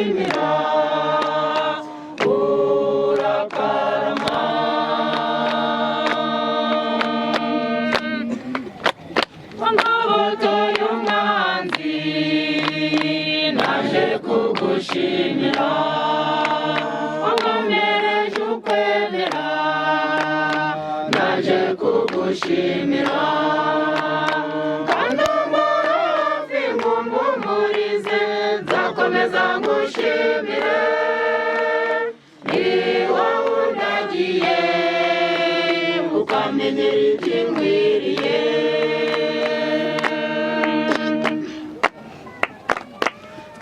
kugushimira urakarama amabuto y'umwanzi naje kugushimira wankomereje ukwemera naje kugushimira kandi umurafi ngumpumurize nzakomeza ngushimire ni wowe undagiye ukamenyera ibyinkwiriye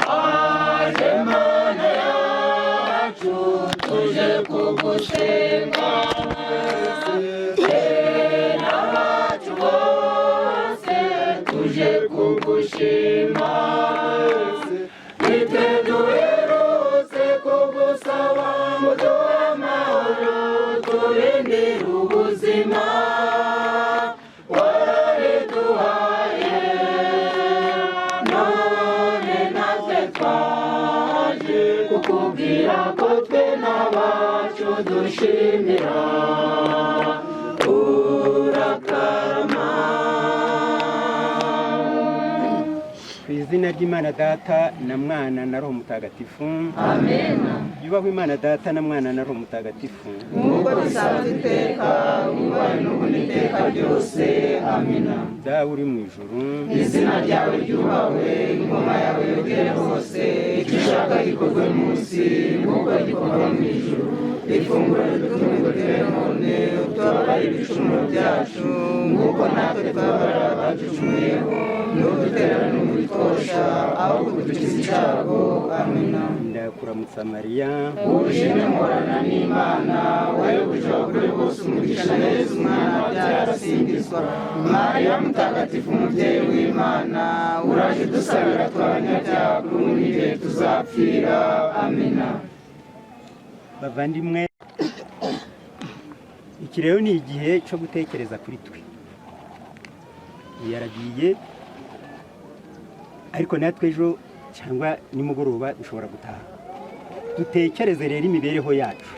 aje Mana yacu tuje kugusenga n'abacu bose tuje kugushima nitwe duherutse kugusaba ngo duhe amahoro turindire ubuzima warabiduhaye none natwe twaje kukubwira ko twe n'abacu dushimira urakarama. Ku izina ry'Imana Data na Mwana na Roho Mutagatifu. Amen. Yubahwe Imana Data na Mwana na Roho Mutagatifu. Nk'uko bisanzwe iteka ubaye n'ubu n'iteka ryose. Amina. Dawe uri mu ijuru, izina ryawe ryubahwe, ingoma yawe yogere hose, icyo ushaka gikorwe munsi nk'uko gikorwa mu ijuru. Ifunguro ridutunguye none utubabarire ibicumuro byacu nk'uko natwe twabarira abaducumuyeho, ntudutererane mu bitosha ahubwo dukize icyago. Amina. ndakuramutsa Mariya, ubujene muhorana n'Imana, wayobuje abagore bose umugisha na Yesu umwana wabyaye arasingizwa. Mariya mutagatifu umubyeyi w'Imana, uraje dusabira tw'abanyabyaha kuri n'igihe tuzapfira. Amina. bavandimwe, iki rero ni igihe cyo gutekereza kuri twe. yaragiye ariko natwe ejo cyangwa nimugoroba dushobora gutaha. Dutekereze rero imibereho yacu,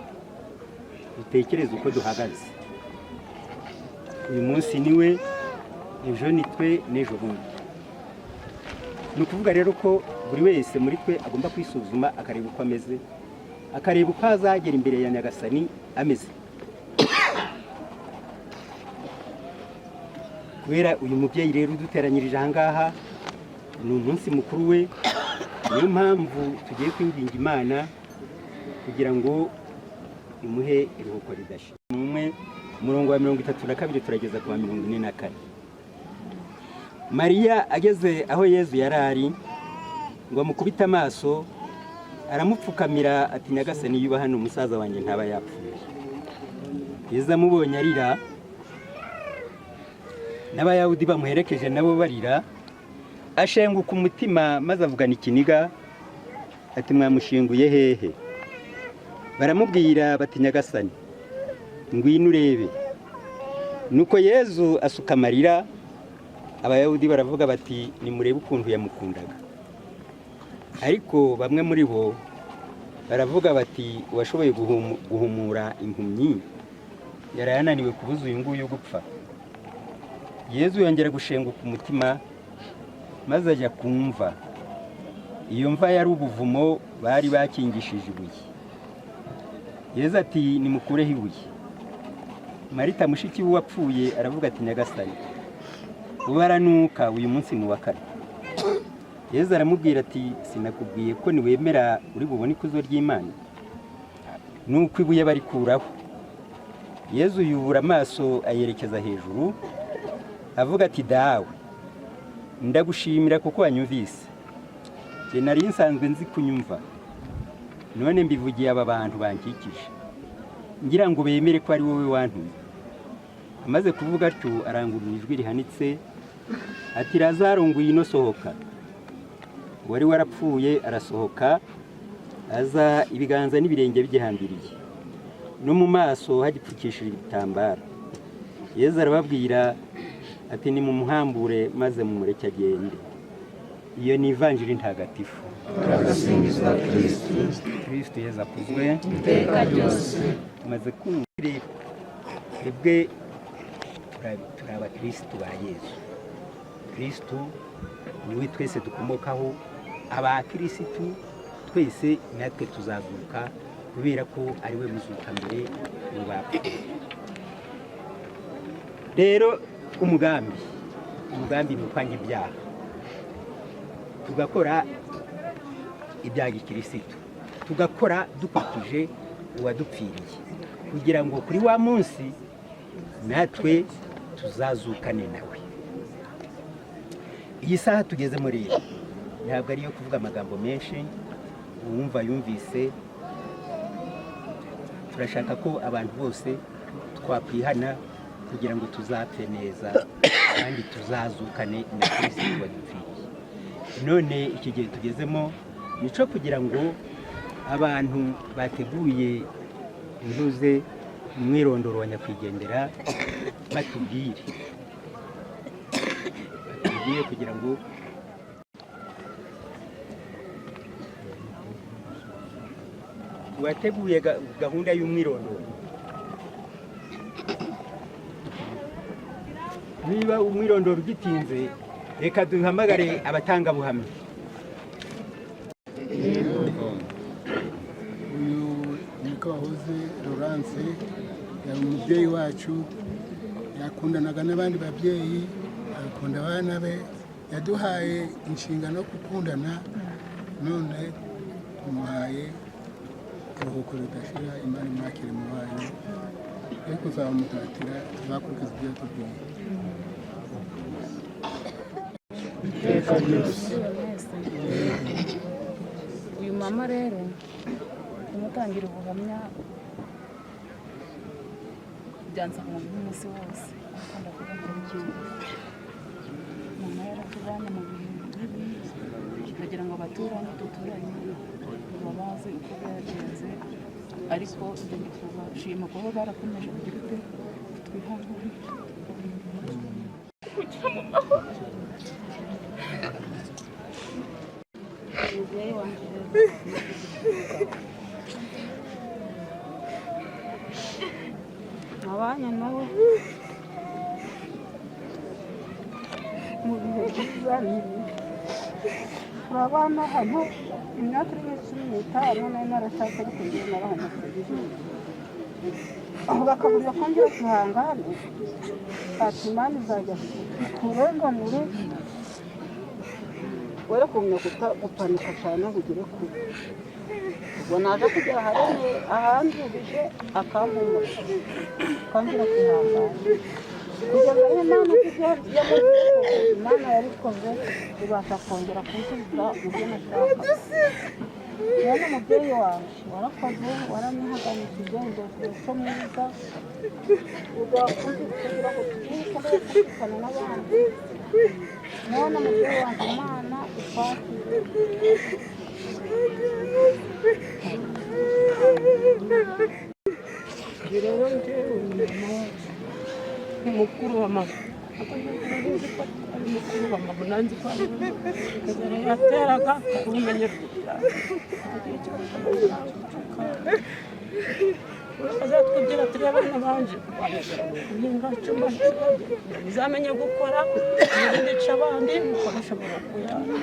dutekereze uko duhagaze. Uyu munsi niwe, ejo ni twe, n'ejo bundi. Ni ukuvuga rero ko buri wese muri twe agomba kwisuzuma akareba uko ameze, akareba uko azagera imbere ya Nyagasani ameze. Kubera uyu mubyeyi rero uduteranyirije aha ngaha, ni umunsi mukuru we, niyo mpamvu tugiye kwinginga Imana kugira ngo imuhe iruhuko ridashira. Umurongo wa 32 turageza ku wa 44. Mariya ageze aho Yezu yari ari, ngo amukubite amaso, aramupfukamira ati Nyagasani yuba hano umusaza wanjye ntaba yapfuye. Yezu amubonye arira, n'abayahudi bamuherekeje nabo barira, ashenguka umutima maze avugana ikiniga ati mwamushinguye hehe? Baramubwira bati Nyagasani ngwino urebe. Nuko Yezu asuka amarira, abayahudi baravuga bati nimurebe ukuntu yamukundaga. Ariko bamwe muri bo baravuga bati washoboye guhumura impumyi yarayananiwe kubuza uyu nguyu gupfa. Yezu yongera gushenguka umutima maze ajya kumva. Iyo mva yari ubuvumo bari bakingishije ibuye. Yezu ati nimukureho ibuye. Marita mushiki we wapfuye aravuga ati Nyagasani ubaranuka uyu munsi ni wa kane. Yezu aramubwira ati sinakubwiye ko niwemera uri bubone ikuzo ry'Imana? Nuko ibuye barikuraho. Yezu yubura amaso ayerekeza hejuru avuga ati dawe ndagushimira kuko wanyumvise. Je nari nsanzwe nzi kunyumva, none mbivugiye aba bantu bankikije ngira ngo bemere ko ari wowe wantumye. Amaze kuvuga atyo arangurura ijwi rihanitse ati Lazaro ngwino sohoka. Wari warapfuye arasohoka, aza ibiganza n'ibirenge bigihambiriye, no mu maso hagipfukishije ibitambaro. Yezu arababwira ati nimumuhambure maze mumureke agende. iyo ni ivanjiri ntagatifu. turagusingiza kristu Kristo Yezu akuzwe iteka ryose. tumaze kumva twebwe turi abakristu ba Yezu. Kristu niwe twese dukomokaho, abakirisitu twese natwe tuzaguruka kubera ko ari we muzuka mbere mu bapfuye. Rero umugambi ni ukwanga ibyaha, tugakora ibya gikirisitu, tugakora dukurikije uwadupfiriye, kugira ngo kuri wa munsi natwe tuzazukane nawe. Iyi saha tugezemo rero ntabwo ariyo kuvuga amagambo menshi, uwumva yumvise. Turashaka ko abantu bose twakwihana kugira ngo tuzapfe neza kandi tuzazukane na Kristo wadupfiriye. None iki gihe tugezemo nico kugira ngo abantu bateguye intuze umwirondoro wa nyakwigendera batubwire kugira ngo wateguye gahunda y'umwirondoro. Niba umwirondoro ugitinze, reka duhamagare abatangabuhamya. Uyu Nikabahoze Laurence yari umubyeyi wacu, yakundanaga n'abandi babyeyi, akunda abana be, yaduhaye inshingano yo gukundana, none tumuhaye iruhuko ridashira. Imana imwakire mu banyu, yo kuzamutatira tuzakurikiza ibyo yatubwiye. Uyu mama rero tumutangira ubuhamya byansanga umunsi wose, akunda kuvuga ikintu. Mama yaratubanye mu bintu bibi, kugira ngo abaturanyi duturanye babaze uko byagenze, ariko ndabashima kuba barakomeje kugira ute twihangane. Umubyeyi wanjye nabanye nawe mu bihe byiza n'ibibi. Turabana hano imyaka iri 15, nari narashatse ariko njyewe narahamaze aho bakaburira kongera kwihangana, ati Imana izajya kurenganure, were kumenya gupanika cyane ngo ugere kure. Ubwo naje kugera ahandurije akampumura kongera kwihangana, kugeza aho Imana yarikoze ibasha kongera kunsubiza mu byo nashaka. Rero umubyeyi wanjye warakoze, waranihaganishije, umuco mwiza, ugakunze kugira ngo tugiye kumvikana n'abandi. None umubyeyi wanjye Imana ikwakire. Rero njyewe ni mukuru wa mama, mukuru wa mama nanjye kwa yateraga ubumenyi azatubwira turi abana banje ningacu uzamenye gukora ndica abandi mukoresha amaboko yawe.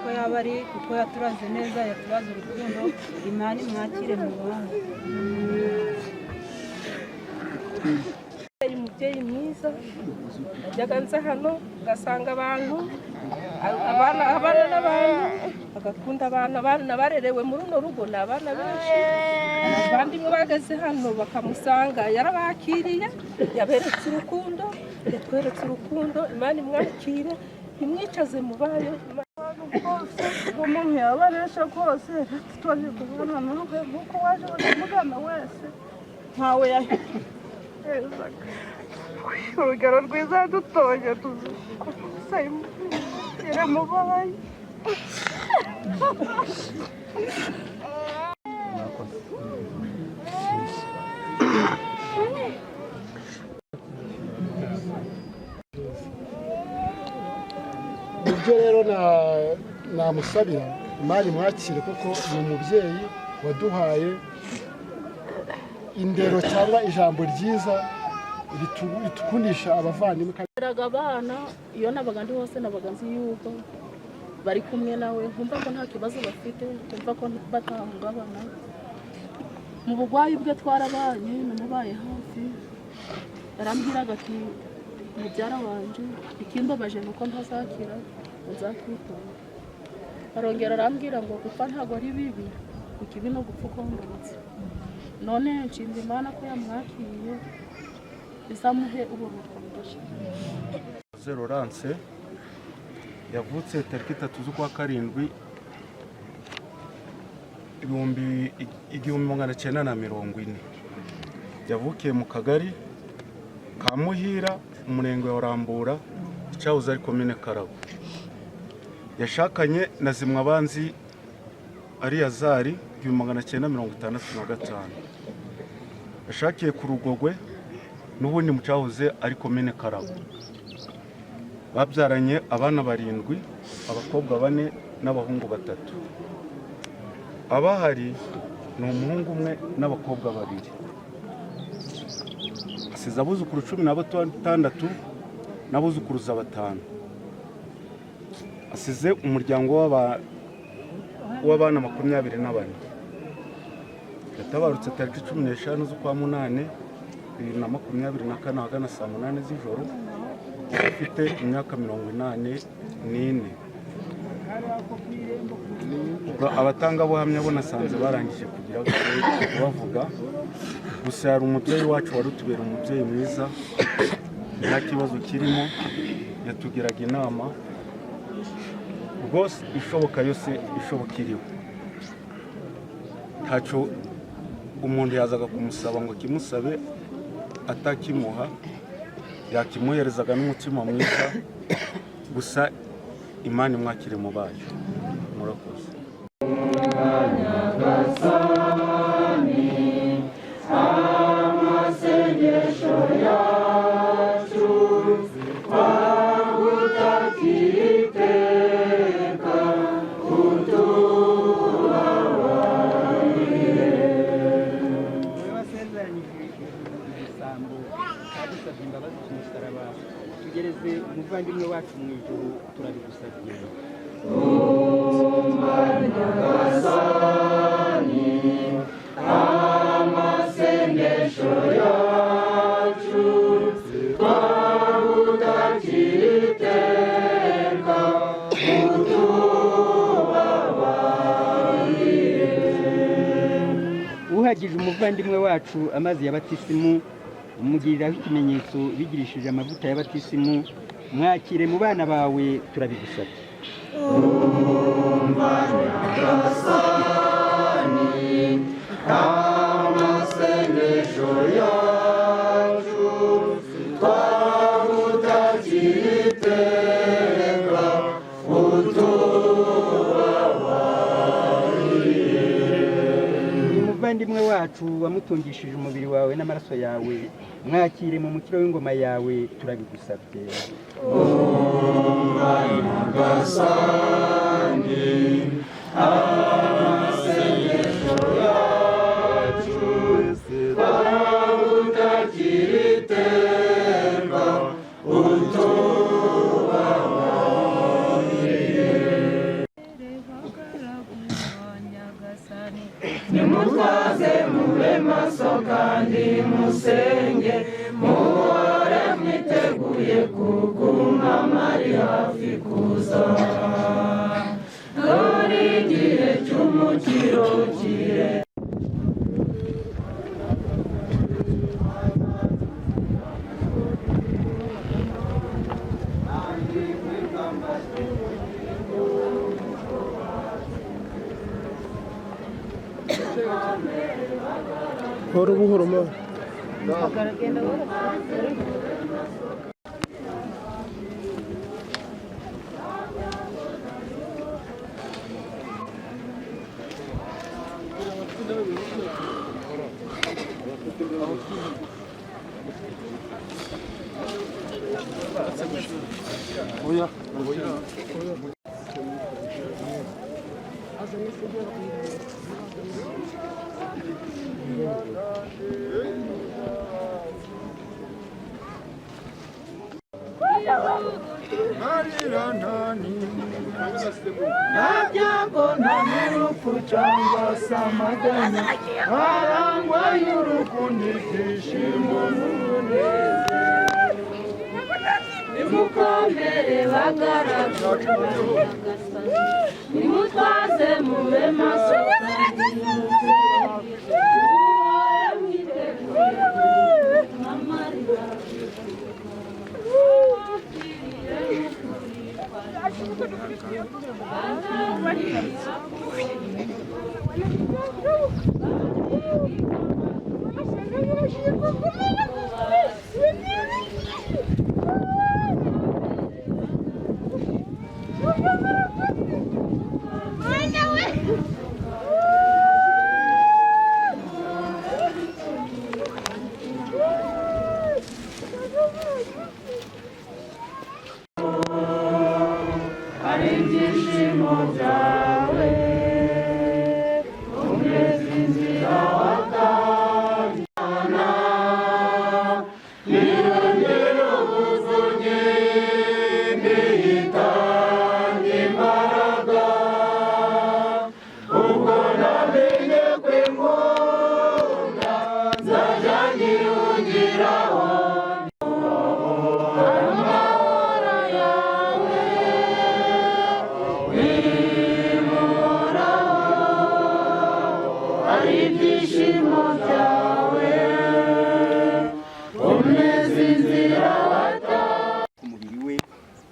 Ko yaba ari kuko yaturaze neza, yaturaze urukundo, Imana imwakire mu bantu. Umubyeyi mwiza yajyaga nza hano ugasanga abantu abana n'abantu, agakunda abana barerewe muri runo rugo ni abana benshi. Abavandimwe bageze hano bakamusanga yarabakiriye, yaberetse urukundo, yatweretse urukundo. Imana imwakire, imwicaze mu bayo. Umuntu yabaresha rwose twaje kubona n'uruhe kuko waje mugana wese ntawe yahezaga. Urugero rwiza dutoye tuzayimugire mu bayo. ibyo rero namusabira Imana imwakire kuko ni umubyeyi waduhaye indero cyangwa ijambo ryiza ritukundisha abavandimwe. Abana iyo nabaga ndi hose nabaga nzi yuko bari kumwe nawe, nkumva ko nta kibazo bafite, nkumva ko batahungabana. Mu bugwayi bwe twarabanye, namubaye hafi, yarambwiraga ati mubyara wanje ikimbabaje nuko ntazakira, nzakwitonda. Arongera arambwira ngo gupfa ntabwo ari bibi, ikibi no gupfa ukongorotse. None nshimye Imana ko yamwakiriye, isamuhe uburuhuko. Laurence yavutse tariki 3 z'ukwa karindwi 1940. Yavukiye mu kagari ka Muhira, umurenge wa Rambura, icyahoze ari komine Karabo. Yashakanye na Zimwabanzi Ariyazari 1965. Yashakiye ku Rugogwe n'ubundi mu cyahoze ari komine Karabo. Babyaranye abana 7, abakobwa 4 n'abahungu 3. Abahari ni umuhungu umwe n'abakobwa 2. Asize abuzukuru 16 n'abuzukuruza 5. Asize umuryango w'abana 24. Yatabarutse tariki 15 z'ukwa munane 2024 ahagana saa 8 z'ijoro, afite imyaka 84. Abatangabuhamya bo nasanze barangije kugira bavuga, gusa yari umubyeyi wacu wari utubera umubyeyi mwiza, nta kibazo kirimo, yatugiraga inama rwose ishoboka yose ishoboka iriho. Ntacyo umuntu yazaga kumusaba ngo kimusabe atakimuha, yakimuherezaga n'umutima mwiza. Gusa Imana imwakire mu bayo. Murakoze. tugereze umuvandimwe wacu mu ijuru, turabigusabye. Amasengesho yacu twagutakira iteka, utubabarire. Uhagije umuvandimwe wacu amazi ya batisimu, umugiriraho ikimenyetso bigirishije amavuta ya batisimu, mwakire mu bana bawe, turabigusabye. Amasengesho yacu twagutakira iteka, utubabarire. Umuvandimwe wacu wamutungishije umubiri wawe n'amaraso yawe, mwakire mu mukiro w'ingoma yawe, turabigusabye. Amasengesho yacu twagutakira iteka, utubabarire. Nimutwaze mube maso kandi musenge, muhore mwiteguye kuguma mari hafi kuza. Dore igihe cy'umukiro kire. Buhoro buhoro ma. Nabyago nta n'urupfu cyangwa se amaganya, harangwa y'urukundo ibyishimo n'umunezero. Nimukomere bagaragara Nyagasani, nimutwaze mube maso kandi muze mwiteguye amarira.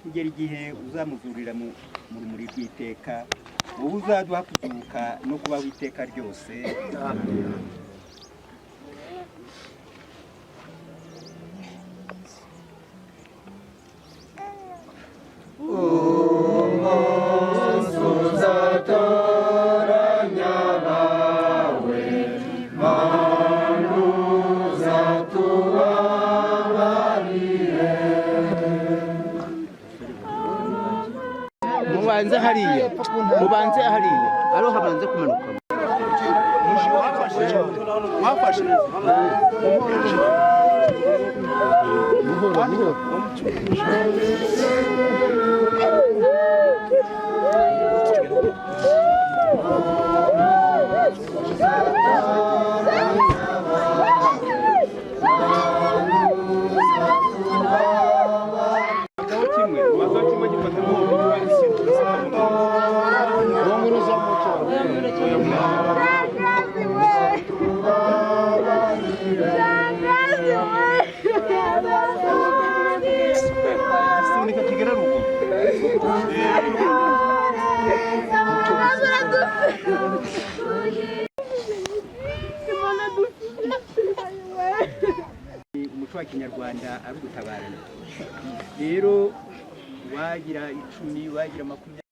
kugera igihe uzamuzurira mu rumuri rw'iteka, wowe uzaduha kuzuka no kubaho iteka ryose. Amen. Mubanze hariya, mubanze hariya, aro habanze kumanuka. Mwafashe umuco wa kinyarwanda ari ugutabarana. Rero wagira 10 wagira 20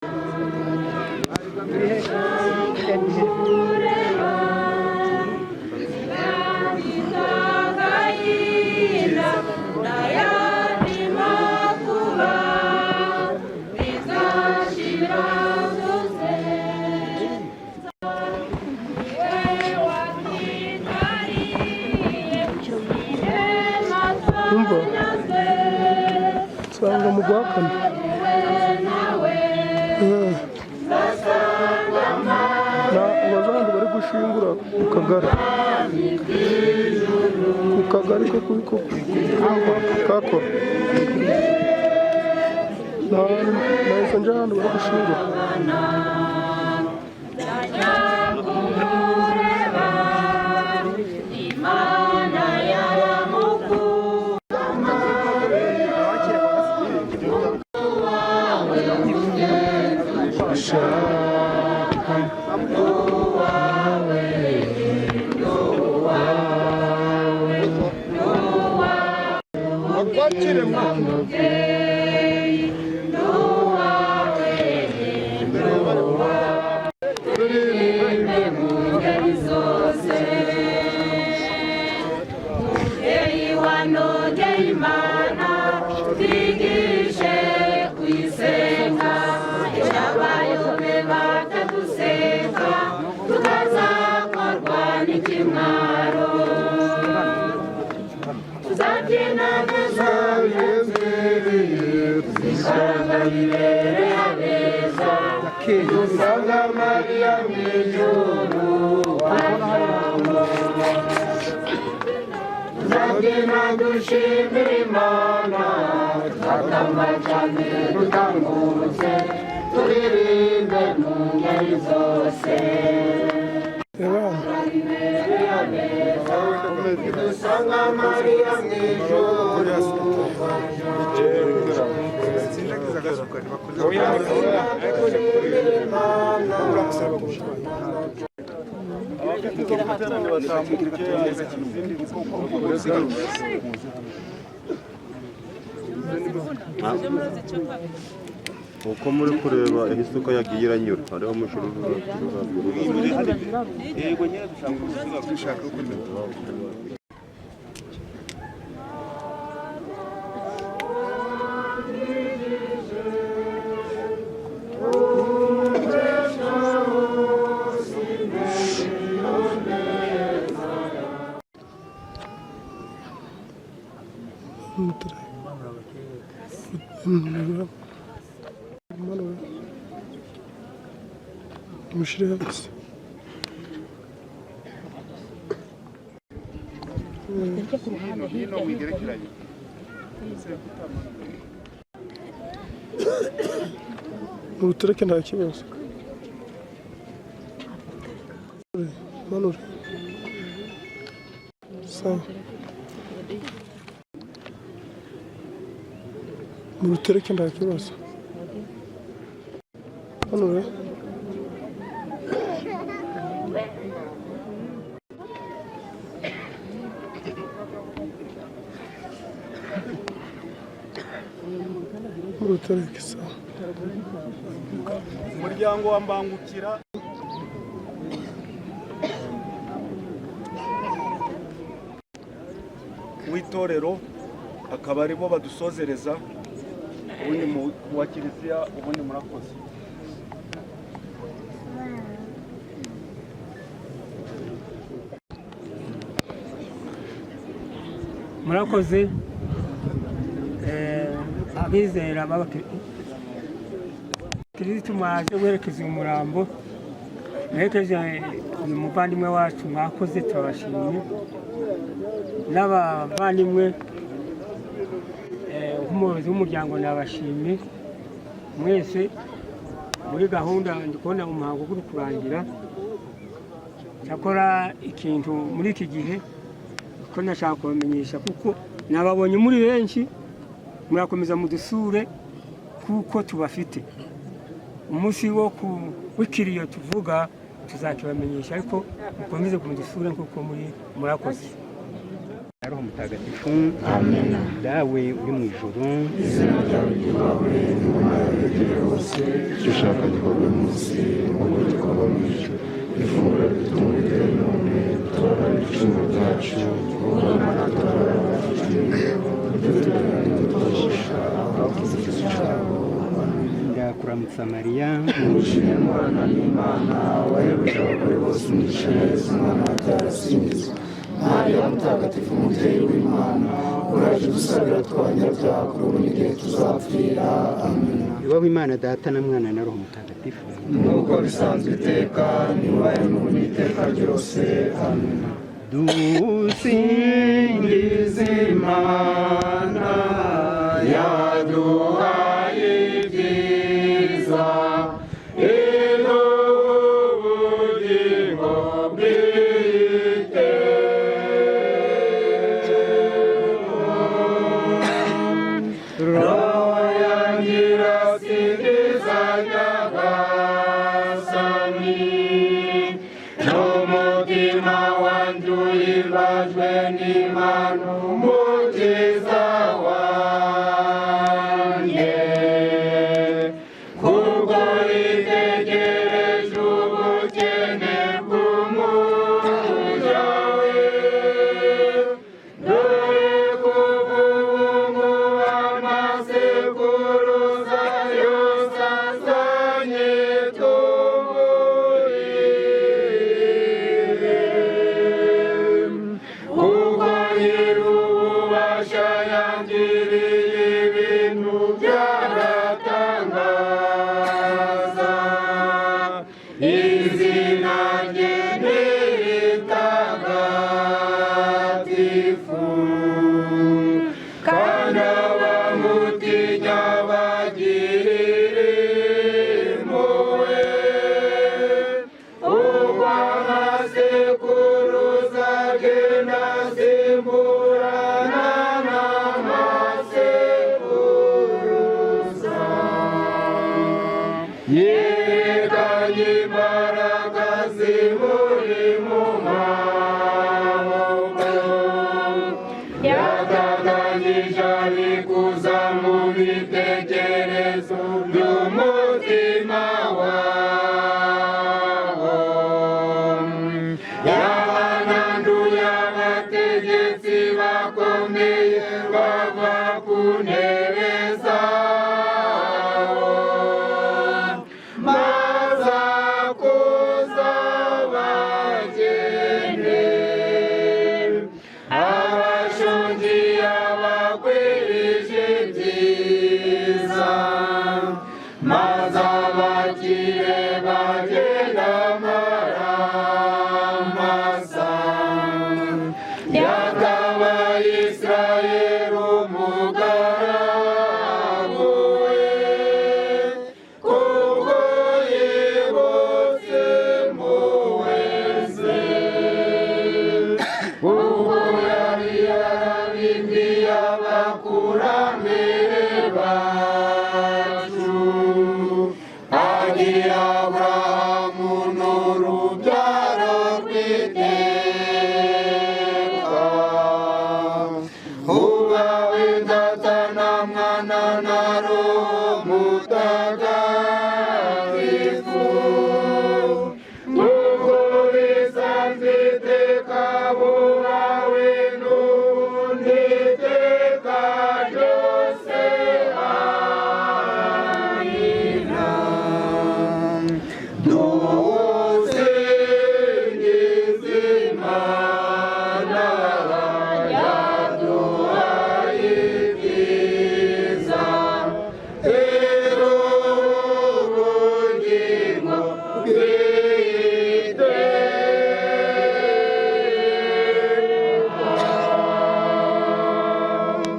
Sanga mugwakana na abazandu bari gushingura ku kagari ko kakora nahise nje ahantu bari gushingura. Hey, you are no day, man. Dusanga Maria mw'ijuru tuzagenda dushimira Imana twatamba cyane dutambutse turirimbe mu ngeri zose dusanga Maria mw'ijuru uko muri kureba isuka yagiye iranyura hariho umushuru yego nyine dushaka مشرف utureke nta kibazo manure sawa murutereke nta kibazo manure murutereke sawa umuryango wa Mbangukira w'itorero akaba aribo badusozereza ubundi mu wa kiliziya ubundi murakoze murakoze abizera b'abakirisitu mwaje guherekeza umurambo mwerekeje uyu muvandimwe wacu mwakoze turabashimye n'abavandimwe nk'umuyobozi w'umuryango nabashimye mwese muri gahunda ndi kubona umuhango uri kurangira cyakora ikintu muri iki gihe ko nashaka kubamenyesha kuko nababonye muri benshi murakomeza mudusure kuko tubafite umunsi w'ikiriyo tuvuga tuzakibamenyesha ariko mukomeze kumudusure kuko murakoze Roho Mutagatifu dawe uri mu ijuru izina ryawe ryubahwe ingoma yawe yegere hose icyo ushaka gikorwe munsi nk'uko gikorwa mu ijuru ifunguro ritungurire none tubabarire ibicumuro byacu kuko natwe turababajwe ntitudutesha abakoze icyo cyabo ndakuramutsa Mariya umushimwe muhorana n'Imana wahebuje abagore bose umugisha neza umwana wabyara asingizwa Mariya mutagatifu umubyeyi w'Imana uraje udusabira tw'abanyabyaha kuri ubu n'igihe tuzapfira amen iwawe Imana Data na Mwana na Roho Mutagatifu nk'uko bisanzwe iteka nibaye n'ubu n'iteka ryose amen dusingize Imana yaduhaye ibyiza ubugingo bwite roho yangira singiza nyagasani n'umutima wanjye uhimbajwe n'Imana umukiza wanjye kuko itegereje ubukene bw'umuja we dore kuva ubu amasekuruza yose azanye tumuhire kuko nyir'ubu izina rye ni ritagatifu, kandi abamutinya bagirira impuhwe, ugwa nka sekuruza agenda asimburana n'amasekuruza, yerekanye imbaraga zimuri mu maboko, yatatanyije abikuza mu bitekerezo by'umutima wabo, yahananduye abategetsi bakomeye bava ku ntebe zabo, maze akuza abakene, abashonji abagwirije ibyiza, maze abakire bagenda amaramasa, yakabaye Israeli umugaragu we, kuko yibutse impuhwe ze, kuko yari yarabibwiye abakurambere bacu, agira Aburahamu n'urubyaro rw'iteka, ubawe Data na Mwana na Roho Mutagatifu, nk'uko bisanzwe iteka bubawe n'ubundi iteka ryose. Amina. Dusingize Imana yaduhaye ibyiza, rero ubugingo bw'iteka.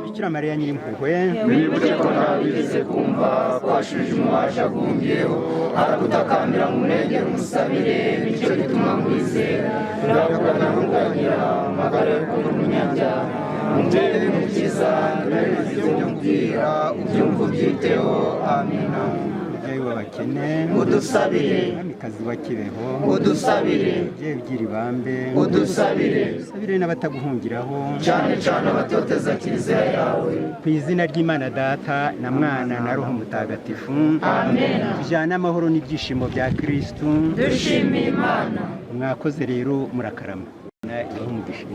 Bikira Mariya Nyirimpuhwe, Mwibuke ko ntabigeze kumva twashuje umubasha agungiyeho, aragutakambira ngo umurengere umusabire, nicyo gituma mwizera, ndakugana ntukagira amagara yo kuba umunyabyaha, umubyeyi w'umukiza ndabizi ibyo nkubwira, ubyumva ubyiteho. Amina. umubyeyi w'abakene, Udusabire, Mwamikazi wa Kibeho, udusabire, umubyeyi ugira ibambe, udusabire, usabire n'abataguhungiraho, cyane cyane abatoteza kiliziya yawe. ku izina ry'Imana Data na Mwana na Roho Mutagatifu. Amen. Tujyane amahoro n'ibyishimo bya Kristu. Dushimiye Imana. Mwakoze rero murakarama. Ibahe umugisha.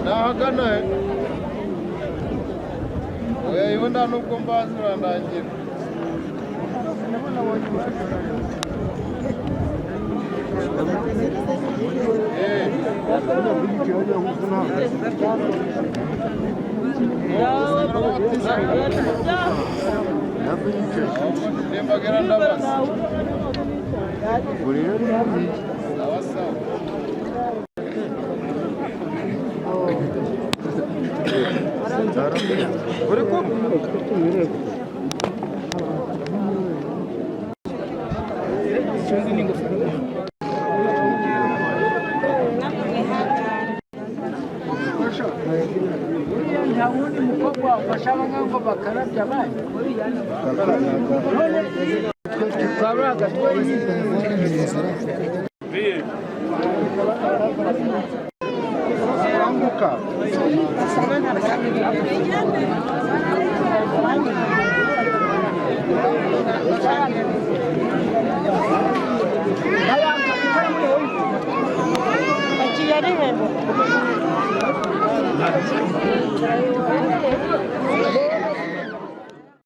nahagana oya nda nubwo mbazi urandangira nta wundi mukobwa wafasha abangaba ngo bakarabya abandi twaba agatwara Kigali hebo.